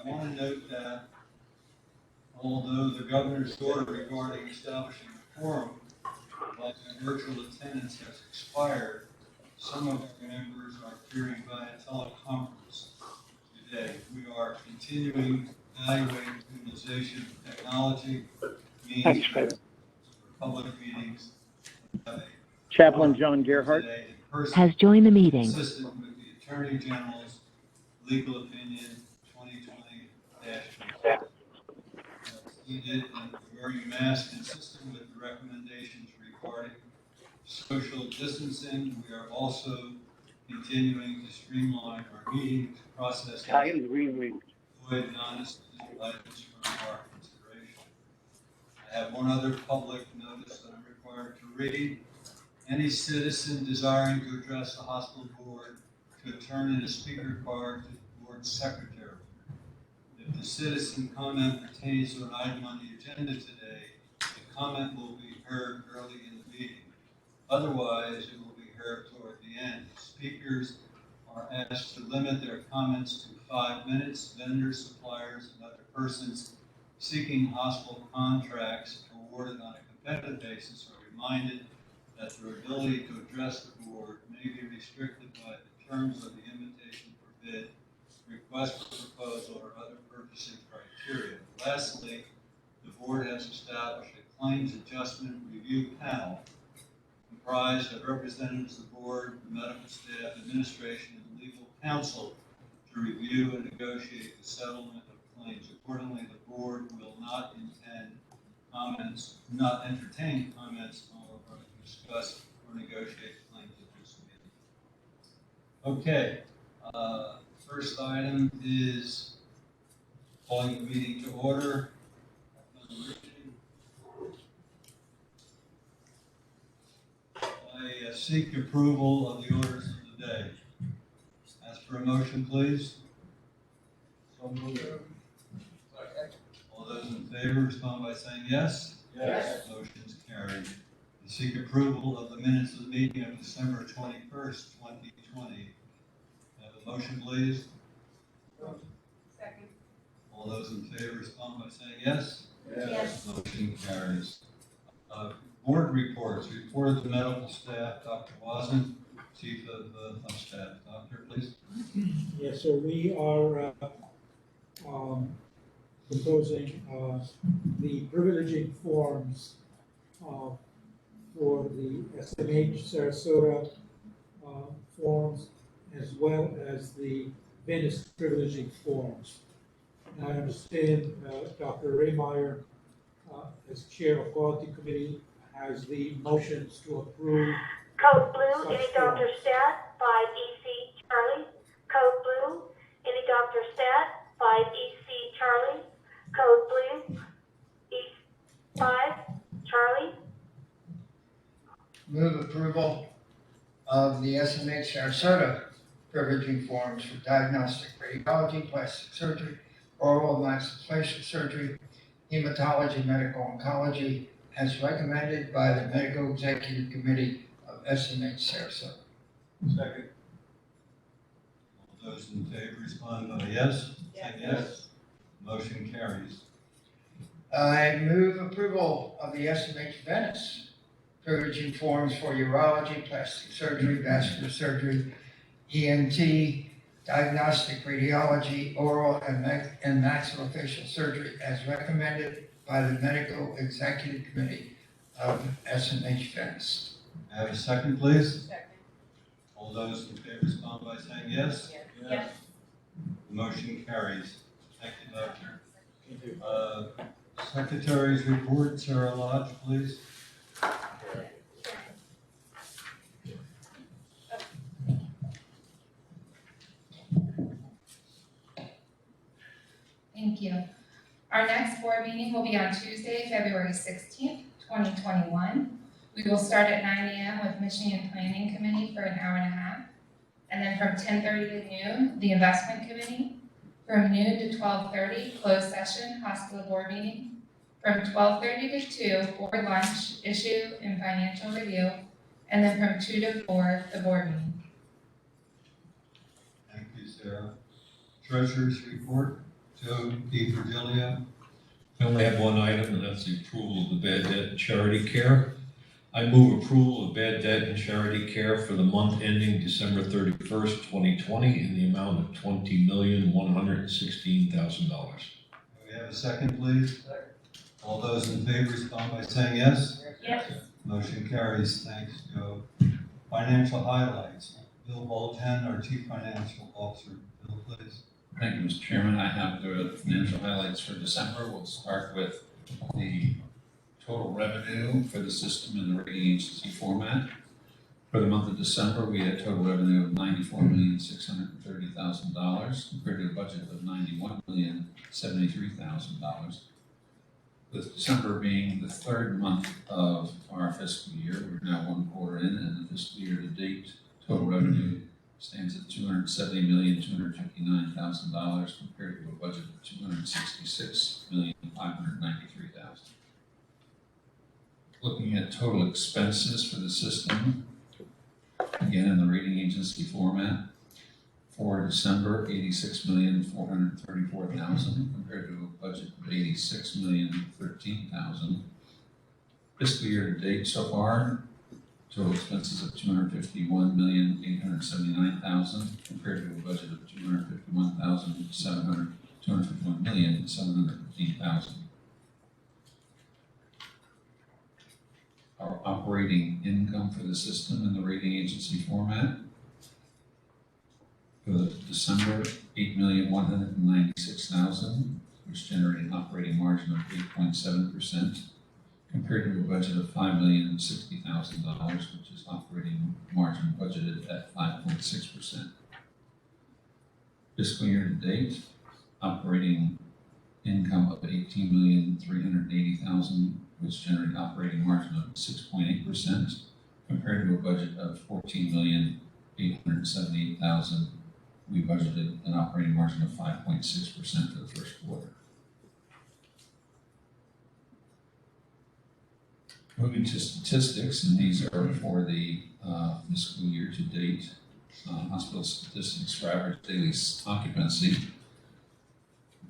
I want to note that although the governor's order regarding establishing a quorum while virtual attendance has expired, some of our members are appearing via teleconference today. We are continuing evaluating utilization of technology means for public meetings. Chaplain John Gerhardt has joined the meeting. Consistent with the Attorney General's legal opinion 2020-. Needed and wearing masks consistent with the recommendations regarding social distancing. We are also continuing to streamline our meetings process to avoid non-essential items from our consideration. I have one other public notice that I'm required to read. Any citizen desiring to address the hospital board should turn in a speaker card to the board secretary. If the citizen comment pertains to an item on the agenda today, the comment will be heard early in the meeting. Otherwise, it will be heard toward the end. Speakers are asked to limit their comments to 5 minutes. Vendors, suppliers, and other persons seeking hospital contracts awarded on a competitive basis are reminded that their ability to address the board may be restricted by the terms of the invitation for bid, request for proposal, or other purchasing criteria. Lastly, the board has established a claims adjustment review panel comprised of representatives of the board, the medical staff, administration, and legal counsel to review and negotiate the settlement of claims. Accordingly, the board will not entertain comments or discuss or negotiate claims at this meeting. Okay. First item is calling the meeting to order. I seek approval of the orders of the day. Ask for a motion, please. So moved. All those in favor respond by saying yes. Yes. Motion is carried. I seek approval of the minutes of the meeting of December 21st, 2020. Have a motion, please. Second. All those in favor respond by saying yes. Yes. Motion carries. Board reports. Report of the medical staff, Dr. Wasson, Chief of Staff. Doctor, please. Yes, so we are proposing the privileging forms for the SMH Sarasota forms, as well as the Venice privileging forms. And I understand Dr. Raymeyer, as chair of quality committee, has the motions to approve. Code blue, any Dr. Stat, 5EC Charlie. Code blue, any Dr. Stat, 5EC Charlie. Code blue, E5 Charlie. Move approval of the SMH Sarasota privileging forms for diagnostic radiology, plastic surgery, oral maxillofacial surgery, hematology, medical oncology, as recommended by the Medical Executive Committee of SMH Sarasota. Second. All those in favor respond by yes. Yes. Yes. Motion carries. I move approval of the SMH Venice privileging forms for urology, plastic surgery, vascular surgery, ENT, diagnostic radiology, oral and maxillofacial surgery as recommended by the Medical Executive Committee of SMH Venice. Have a second, please. Second. All those in favor respond by saying yes. Yes. The motion carries. Thank you, Doctor. Secretary's report, Sarah Lodge, please. Thank you. Our next board meeting will be on Tuesday, February 16th, 2021. We will start at 9 a.m. with Michigan Planning Committee for an hour and a half. And then from 10:30 to noon, the Investment Committee. From noon to 12:30, closed session, hospital board meeting. From 12:30 to 2, board lunch, issue and financial review. And then from 2 to 4, the board meeting. Thank you, Sarah. Treasurer's report, Joe DiVirgilio. I only have one item, and that's the approval of the bad debt and charity care. I move approval of bad debt and charity care for the month ending December 31st, 2020 in the amount of $20,116,000. We have a second, please. All those in favor respond by saying yes. Yes. Motion carries. Thanks, Joe. Financial highlights. Bill Bolton, our Chief Financial Officer. Bill, please. Thank you, Mr. Chairman. I have the financial highlights for December. We'll start with the total revenue for the system in the rating agency format. For the month of December, we had total revenue of $94,630,000 compared to a budget of $91,073,000. With December being the third month of our fiscal year, we're now 1 quarter in, and the fiscal year to date, total revenue stands at $270,259,000 compared to a budget of $266,593,000. Looking at total expenses for the system, again in the rating agency format, for December, $86,434,000 compared to a budget of $86,013,000. Fiscal year to date so far, total expenses of $251,879,000 compared to a budget of $251,715,000. Our operating income for the system in the rating agency format for the December, $8,196,000, which generated an operating margin of 8.7%, compared to a budget of $5,060,000, which is operating margin budgeted at 5.6%. Fiscal year to date, operating income of $18,380,000, which generated operating margin of 6.8%, compared to a budget of $14,878,000. We budgeted an operating margin of 5.6% for the first quarter. Moving to statistics, and these are for the fiscal year to date. Hospital statistics for average daily occupancy,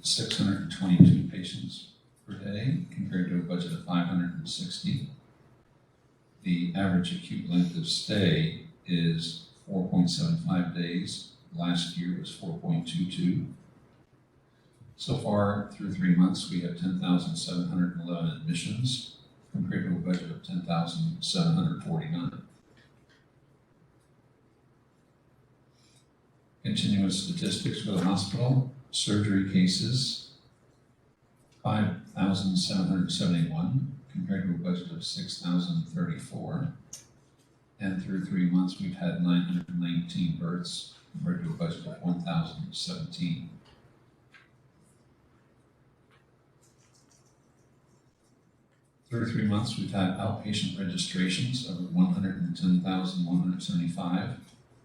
622 patients per day compared to a budget of 560. The average acute length of stay is 4.75 days. Last year was 4.22. So far, through 3 months, we have 10,711 admissions compared to a budget of 10,749. Continuing with statistics for the hospital, surgery cases, 5,771 compared to a budget of 6,034. And through 3 months, we've had 919 births compared to a budget of 1,017. Through 3 months, we've had outpatient registrations of 110,175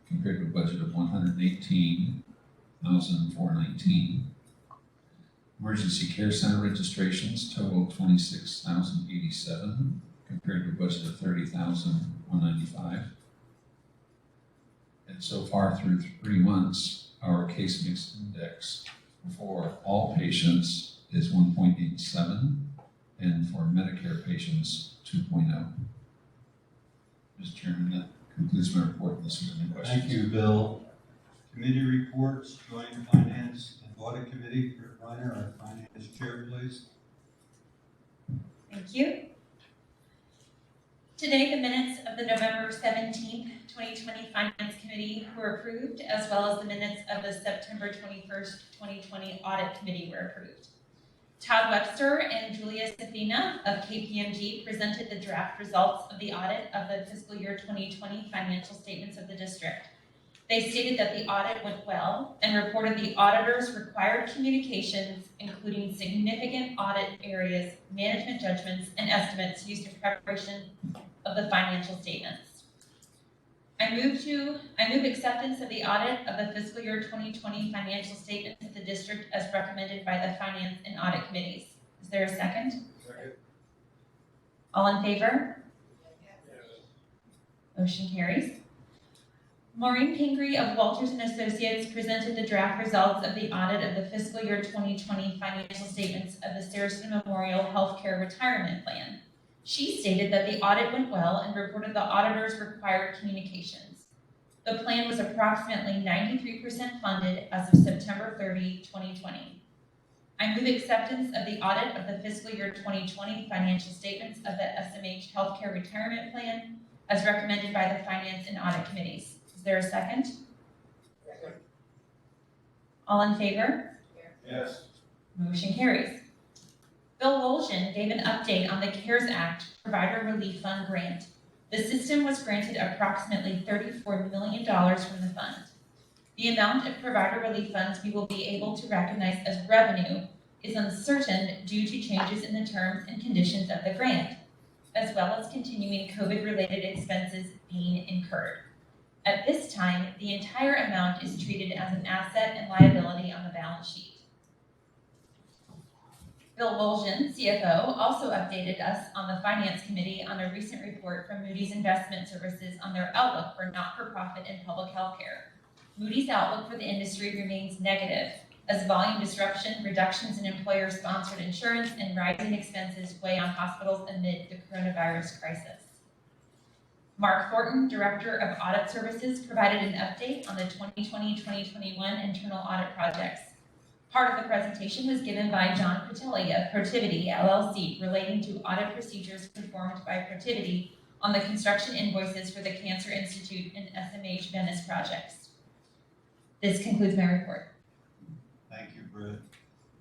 compared to a budget of 118,419. Emergency care center registrations total 26,087 compared to a budget of 30,195. And so far through 3 months, our case mix index for all patients is 1.87, and for Medicare patients, 2.0. Mr. Chairman, that concludes my report unless you have any questions. Thank you, Bill. Committee reports, Joint Finance and Audit Committee. Kurt Reiner, our Finance Chair, please. Thank you. Today, the minutes of the November 17th, 2020 Finance Committee were approved, as well as the minutes of the September 21st, 2020 Audit Committee were approved. Todd Webster and Julia Safina of KPMG presented the draft results of the audit of the fiscal year 2020 financial statements of the district. They stated that the audit went well and reported the auditor's required communications, including significant audit areas, management judgments, and estimates used in preparation of the financial statements. I move acceptance of the audit of the fiscal year 2020 financial statements of the district as recommended by the Finance and Audit Committees. Is there a second? Second. All in favor? Motion carries. Maureen Pingree of Walters and Associates presented the draft results of the audit of the fiscal year 2020 financial statements of the Sarasota Memorial Healthcare Retirement Plan. She stated that the audit went well and reported the auditor's required communications. The plan was approximately 93% funded as of September 30, 2020. I move acceptance of the audit of the fiscal year 2020 financial statements of the SMH Healthcare Retirement Plan as recommended by the Finance and Audit Committees. Is there a second? Second. All in favor? Yes. Motion carries. Bill Woljan gave an update on the CARES Act Provider Relief Fund grant. The system was granted approximately $34 million from the fund. The amount of provider relief funds we will be able to recognize as revenue is uncertain due to changes in the terms and conditions of the grant, as well as continuing COVID-related expenses being incurred. At this time, the entire amount is treated as an asset and liability on the balance sheet. Bill Woljan, CFO, also updated us on the Finance Committee on a recent report from Moody's Investment Services on their outlook for not-for-profit and public health care. Moody's outlook for the industry remains negative, as volume disruption, reductions in employer-sponsored insurance, and rising expenses weigh on hospitals amid the coronavirus crisis. Mark Thornton, Director of Audit Services, provided an update on the 2020-2021 internal audit projects. Part of the presentation was given by John Critelli of Protiviti, LLC, relating to audit procedures performed by Protiviti on the construction invoices for the Cancer Institute and SMH Venice projects. This concludes my report. Thank you, Britt.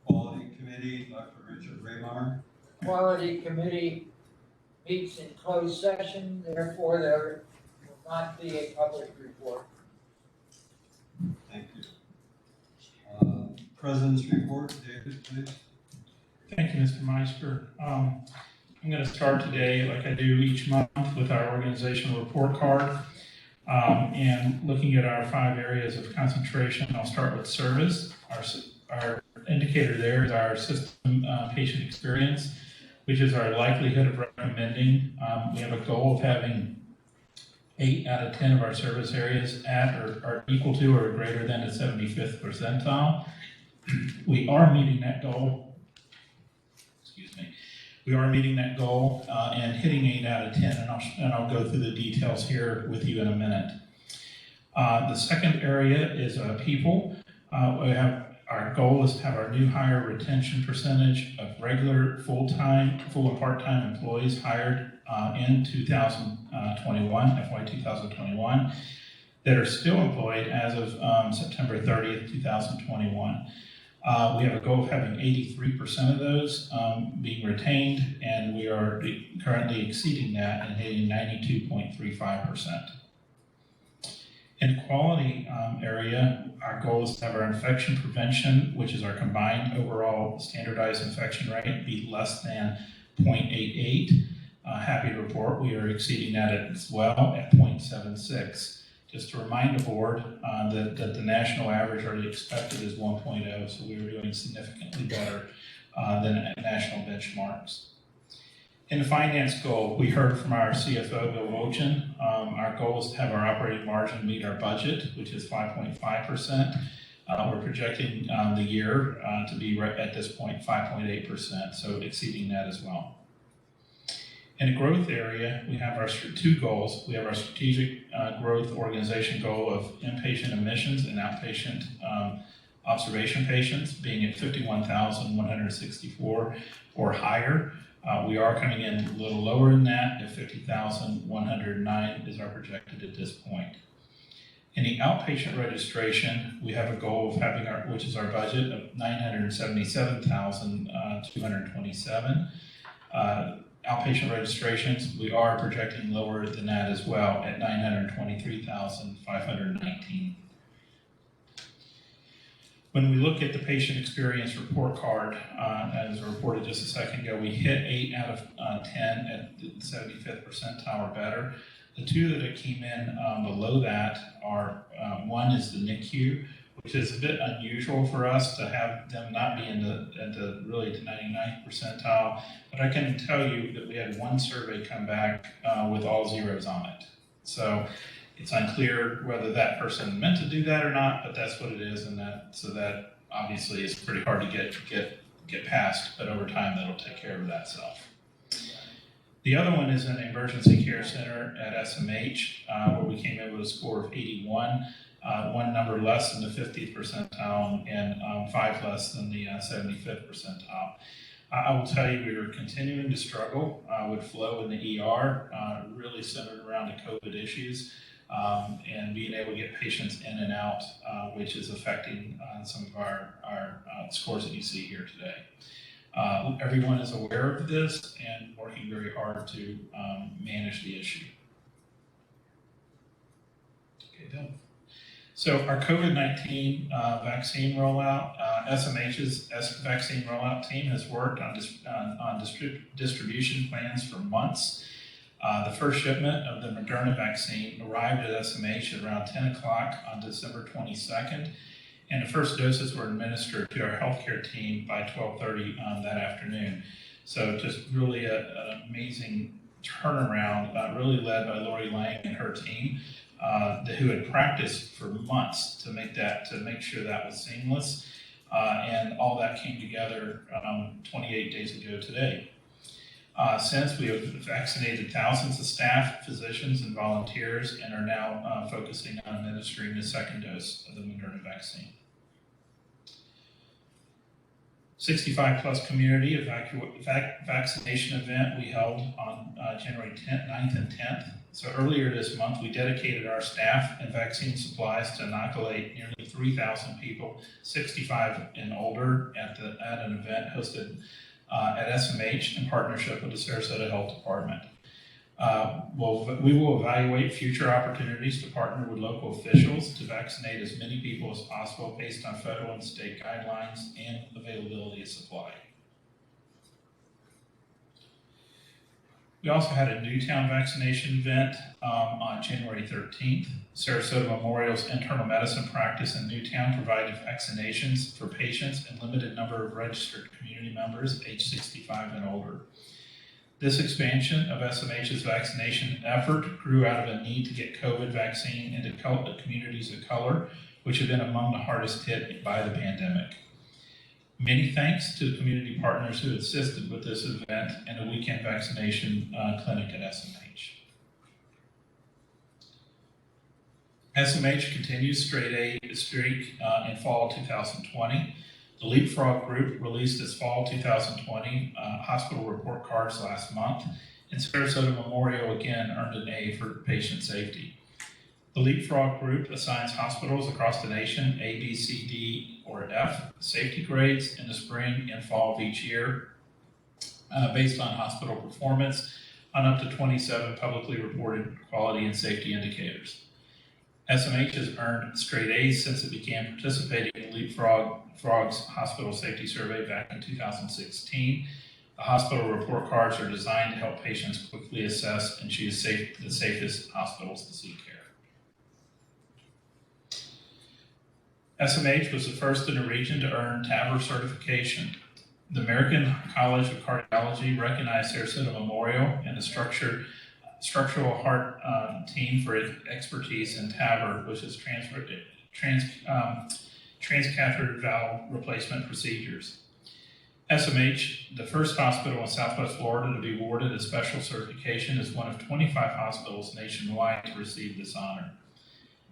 Quality Committee, Dr. Richard Raymar. Quality Committee meets in closed session, therefore there will not be a public report. Thank you. President's report, David, please. Thank you, Mr. Meister. I'm going to start today, like I do each month, with our organizational report card and looking at our 5 areas of concentration. I'll start with service. Our indicator there is our system patient experience, which is our likelihood of recommending. We have a goal of having 8 out of 10 of our service areas at or equal to or greater than the 75th percentile. We are meeting that goal. We are meeting that goal and hitting 8 out of 10, and I'll go through the details here with you in a minute. The second area is people. Our goal is to have our new hire retention percentage of regular, full-time, full and part-time employees hired in 2021, FY 2021, that are still employed as of September 30th, 2021. We have a goal of having 83% of those being retained, and we are currently exceeding that and hitting 92.35%. In the quality area, our goal is to have our infection prevention, which is our combined overall standardized infection rate, be less than 0.88. Happy to report we are exceeding that as well at 0.76. Just to remind the board that the national average or the expected is 1.0, so we are doing significantly better than national benchmarks. In the finance goal, we heard from our CFO, Bill Woljan. Our goal is to have our operating margin meet our budget, which is 5.5%. We're projecting the year to be right at this point 5.8%, so exceeding that as well. In the growth area, we have our 2 goals. We have our strategic growth organization goal of inpatient admissions and outpatient observation patients being at 51,164 or higher. We are coming in a little lower than that at 50,109 is our projected at this point. In the outpatient registration, we have a goal of having which is our budget of 977,227. Outpatient registrations, we are projecting lower than that as well at 923,519. When we look at the patient experience report card, as reported just a second ago, we hit 8 out of 10 at the 75th percentile or better. The 2 that came in below that are, one is the NICU, which is a bit unusual for us to have them not be in the 99th percentile. But I can tell you that we had one survey come back with all zeros on it. So It's unclear whether that person meant to do that or not, but that's what it is, and that obviously is pretty hard to get past, but over time that'll take care of that self. The other one is an emergency care center at SMH, where we came in with a score of 81, one number less than the 50th percentile and 5 less than the 75th percentile. I will tell you, we are continuing to struggle with flow in the ER, really centered around the COVID issues, and being able to get patients in and out, which is affecting some of our scores that you see here today. Everyone is aware of this and working very hard to manage the issue. Okay, done. So our COVID-19 vaccine rollout, SMH's vaccine rollout team has worked on distribution plans for months. The first shipment of the Moderna vaccine arrived at SMH at around 10 o'clock on December 22nd, and the first doses were administered to our healthcare team by 12:30 that afternoon. So just really an amazing turnaround, really led by Lori Lang and her team, who had practiced for months to make sure that was seamless, and all that came together 28 days ago today. Since we have vaccinated thousands of staff, physicians, and volunteers, and are now focusing on administering the second dose of the Moderna vaccine. 65 plus community vaccination event we held on January 10th, 9th, and 10th. So earlier this month, we dedicated our staff and vaccine supplies to inoculate nearly 3,000 people, 65 and older, at an event hosted at SMH in partnership with the Sarasota Health Department. We will evaluate future opportunities to partner with local officials to vaccinate as many people as possible based on federal and state guidelines and availability of supply. We also had a Newtown vaccination event on January 13th. Sarasota Memorial's internal medicine practice in Newtown provided vaccinations for patients and limited number of registered community members aged 65 and older. This expansion of SMH's vaccination effort grew out of a need to get COVID vaccine into communities of color, which have been among the hardest hit by the pandemic. Many thanks to the community partners who assisted with this event and a weekend vaccination clinic at SMH. SMH continues straight A streak in fall 2020. The Leapfrog Group released its fall 2020 hospital report cards last month, and Sarasota Memorial again earned an A for patient safety. The Leapfrog Group assigns hospitals across the nation A, B, C, D, or F safety grades in the spring and fall of each year based on hospital performance on up to 27 publicly reported quality and safety indicators. SMH has earned straight A's since it began participating in Leapfrog's hospital safety survey back in 2016. The hospital report cards are designed to help patients quickly assess and choose the safest hospitals to seek care. SMH was the first in the region to earn TAVR certification. The American College of Cardiology recognized Sarasota Memorial and the structural heart team for its expertise in TAVR, which is transcatheter valve replacement procedures. SMH, the first hospital in Southwest Florida to be awarded a special certification, is one of 25 hospitals nationwide to receive this honor.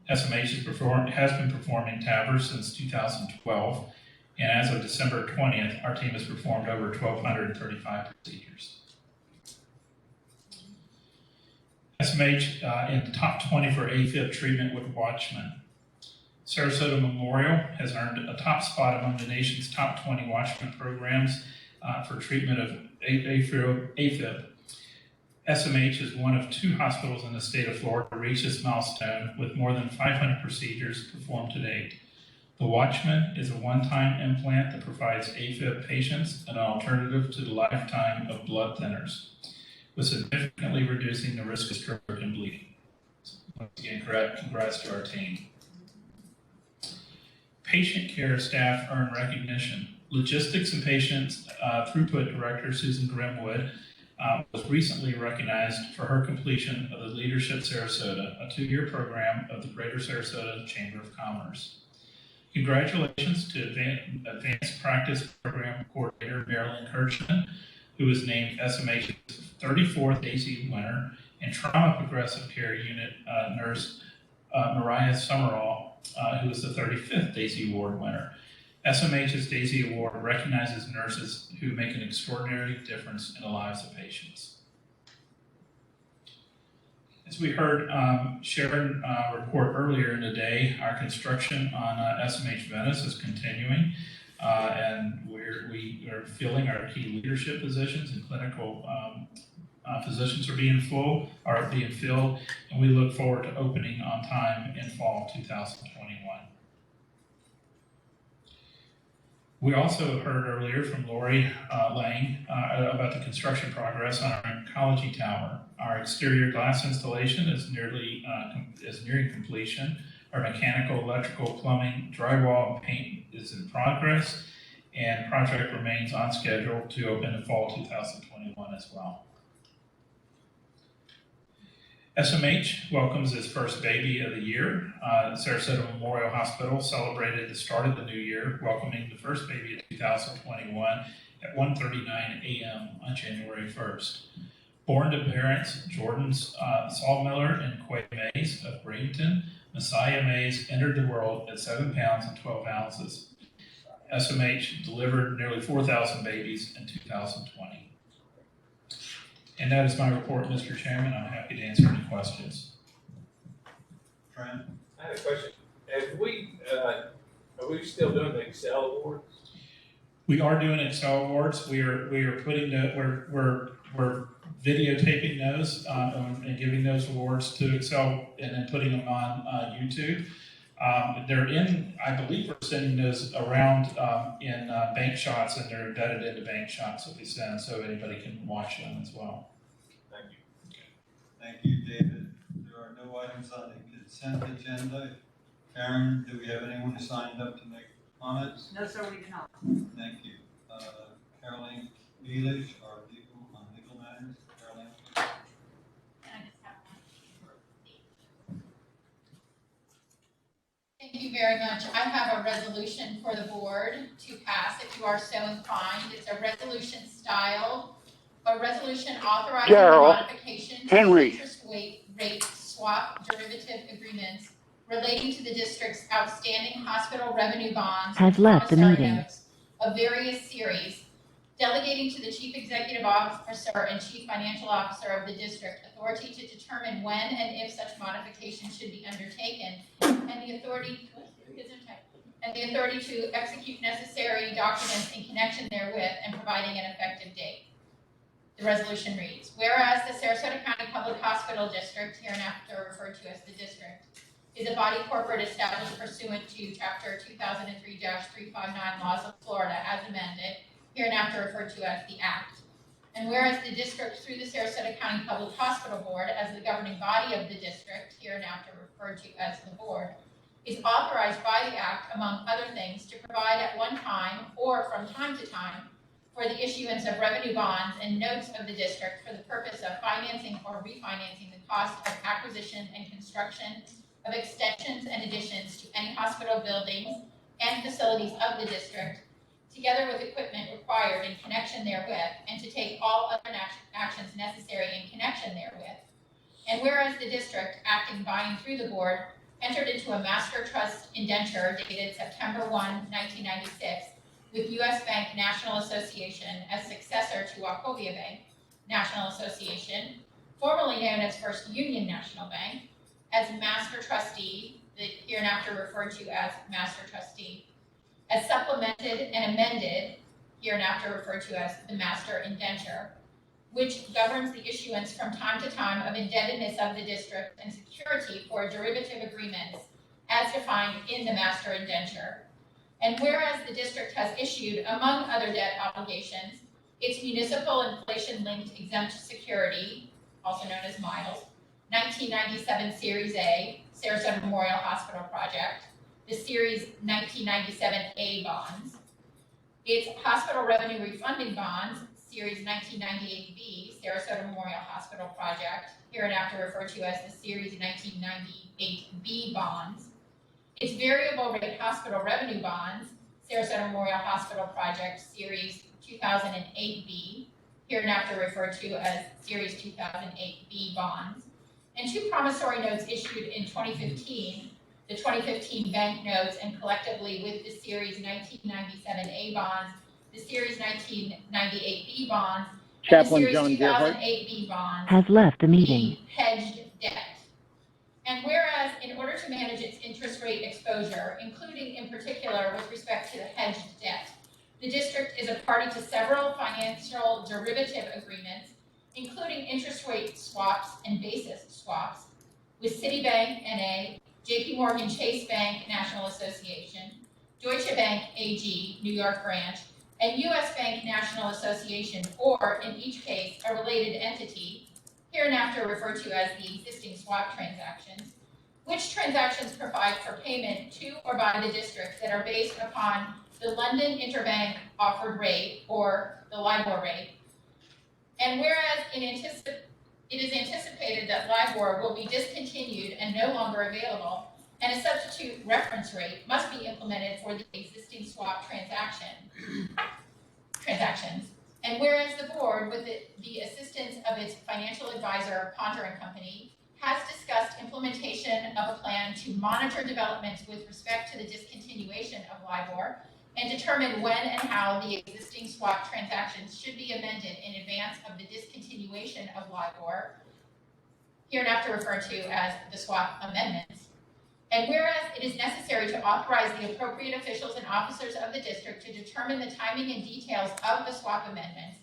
SMH has been performing TAVR since 2012, and as of December 20th, our team has performed over 1,235 procedures. SMH in the top 20 for AFib treatment with Watchman. Sarasota Memorial has earned a top spot among the nation's top 20 Watchman programs for treatment of AFib. SMH is one of 2 hospitals in the state of Florida to reach this milestone with more than 500 procedures performed to date. The Watchman is a one-time implant that provides AFib patients an alternative to the lifetime of blood thinners, with significantly reducing the risk of stroke and bleeding. Once again, congrats to our team. Patient care staff earn recognition. Logistics and Patients Throughput Director Susan Grimwood was recently recognized for her completion of the Leadership Sarasota, a 2-year program of the Greater Sarasota Chamber of Commerce. Congratulations to Advanced Practice Program Coordinator Marilyn Kirchman, who was named SMH's 34th Daisy winner, and Trauma Progressive Care Unit Nurse Mariah Summerall, who was the 35th Daisy Award winner. SMH's Daisy Award recognizes nurses who make an extraordinary difference in the lives of patients. As we heard Sharon report earlier in the day, our construction on SMH Venice is continuing, and we are filling our key leadership positions, and clinical positions are being filled, and we look forward to opening on time in fall 2021. We also heard earlier from Lori Lang about the construction progress on our Oncology Tower. Our exterior glass installation is nearing completion. Our mechanical, electrical, plumbing, drywall, and paint is in progress, and project remains on schedule to open in fall 2021 as well. SMH welcomes its first baby of the year. Sarasota Memorial Hospital celebrated the start of the new year, welcoming the first baby of 2021 at 1:39 a.m. on January 1st. Born to parents Jordan Sawmiller and Quay Mays of Bradenton, Messiah Mays entered the world at 7 pounds and 12 ounces. SMH delivered nearly 4,000 babies in 2020. And that is my report, Mr. Chairman. I'm happy to answer any questions. Trent? I have a question. Are we still doing the Excel awards? We are doing Excel awards. We are putting we're videotaping those and giving those awards to Excel and then putting them on YouTube. They're in, I believe we're sending those around in bank shots, and they're embedded into bank shots that we send so anybody can watch them as well. Thank you. Thank you, David. There are no items on the consent agenda. Karen, do we have anyone who signed up to make comments? No, sir, we do not. Thank you. Caroline Neelish, our legal on legal matters. Caroline? Thank you very much. I have a resolution for the board to pass if you are so inclined. It's a resolution styled, a resolution authorizing the modification to interest rate swap derivative agreements relating to the district's outstanding hospital revenue bonds Has left the meeting. of various series, delegating to the Chief Executive Officer and Chief Financial Officer of the district authority to determine when and if such modification should be undertaken, and the authority to execute necessary documents in connection therewith and providing an effective date. The resolution reads, whereas the Sarasota County Public Hospital District, hereinafter referred to as the district, is a body corporate established pursuant to Chapter 2003-359 Laws of Florida as amended, hereinafter referred to as the Act. And whereas the district, through the Sarasota County Public Hospital Board, as the governing body of the district, hereinafter referred to as the board, is authorized by the Act, among other things, to provide at one time or from time to time for the issuance of revenue bonds and notes of the district for the purpose of financing or refinancing the cost of acquisition and construction of extensions and additions to any hospital buildings and facilities of the district, together with equipment required in connection therewith, and to take all other actions necessary in connection therewith. And whereas the district, acting by and through the board, entered into a master trust indenture dated September 1, 1996, with U.S. Bank National Association as successor to Wachovia Bank National Association, formerly known as First Union National Bank, as master trustee, hereinafter referred to as master trustee, as supplemented and amended, hereinafter referred to as the master indenture, which governs the issuance from time to time of indebtedness of the district and security for derivative agreements as defined in the master indenture. And whereas the district has issued, among other debt obligations, its municipal inflation-linked exempt security, also known as MILES, 1997 Series A, Sarasota Memorial Hospital Project, the Series 1997A bonds, It's hospital revenue refunding bonds, Series 1998B, Sarasota Memorial Hospital Project, hereinafter referred to as the Series 1998B bonds. It's variable rate hospital revenue bonds, Sarasota Memorial Hospital Project, Series 2008B, hereinafter referred to as Series 2008B bonds, and two promissory notes issued in 2015, the 2015 bank notes, and collectively with the Series 1997A bonds, the Series 1998B bonds, Chaplain and the John Series Gerhardt 2008B bonds, has left the meeting. the hedged debt. And whereas in order to manage its interest rate exposure, including in particular with respect to the hedged debt, the district is a party to several financial derivative agreements, including interest rate swaps and basis swaps with Citibank NA, JP Morgan Chase Bank National Association, Deutsche Bank AG New York branch, and US Bank National Association, or in each case, a related entity, hereinafter referred to as the existing swap transactions, which transactions provide for payment to or by the district that are based upon the London Interbank Offered Rate, or the LIBOR rate. And whereas it is anticipated that LIBOR will be discontinued and no longer available, and a substitute reference rate must be implemented for the existing swap transactions. And whereas the board, with the assistance of its financial advisor, Ponder & Company, has discussed implementation of a plan to monitor developments with respect to the discontinuation of LIBOR and determine when and how the existing swap transactions should be amended in advance of the discontinuation of LIBOR, hereinafter referred to as the swap amendments. And whereas it is necessary to authorize the appropriate officials and officers of the district to determine the timing and details of the swap amendments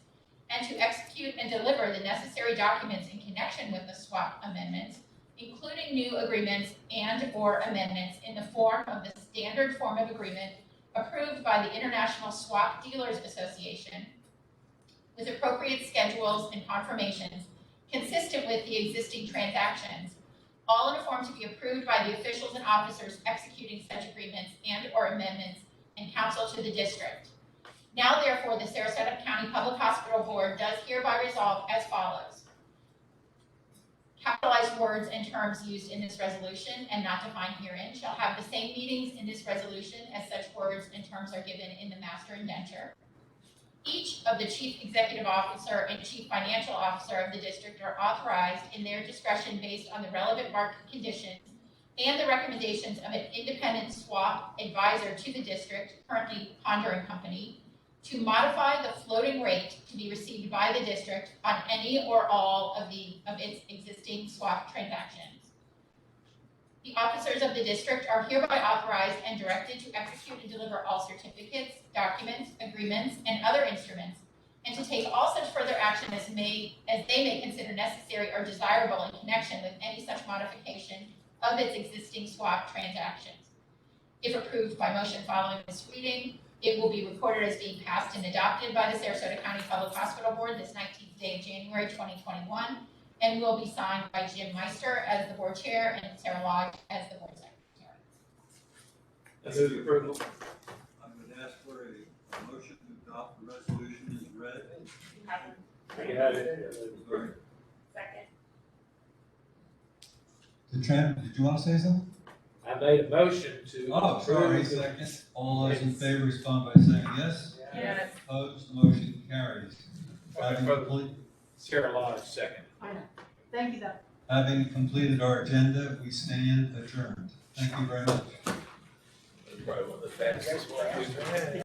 and to execute and deliver the necessary documents in connection with the swap amendments, including new agreements and/or amendments in the form of the standard form of agreement approved by the International Swap Dealers Association, with appropriate schedules and confirmations consistent with the existing transactions, all in a form to be approved by the officials and officers executing such agreements and/or amendments and counsel to the district. Now, therefore, the Sarasota County Public Hospital Board does hereby resolve as follows. Capitalized words and terms used in this resolution and not defined herein shall have the same meanings in this resolution as such words and terms are given in the master indenture. Each of the Chief Executive Officer and Chief Financial Officer of the district are authorized in their discretion based on the relevant market conditions and the recommendations of an independent swap advisor to the district, currently Ponder & Company, to modify the floating rate to be received by the district on any or all of its existing swap transactions. The officers of the district are hereby authorized and directed to execute and deliver all certificates, documents, agreements, and other instruments, and to take all such further action as they may consider necessary or desirable in connection with any such modification of its existing swap transactions. If approved by motion following this reading, it will be recorded as being passed and adopted by the Sarasota County Public Hospital Board this 19th day of January 2021, and will be signed by Jim Meister as the board chair and Sarah Lodge as the board secretary. I move the approval. I would ask for a motion to adopt the resolution as read. You have it. Sorry. Second. Did you want to say something? I made a motion to. Oh, sorry, approve the- second. All those in favor respond by saying yes. Yes. Opposed, the motion carries. Having Sarah Lodge, second. Thank you, though. having completed our agenda, we stand adjourned. Thank you very much. That's probably one of the fastest ones we've had.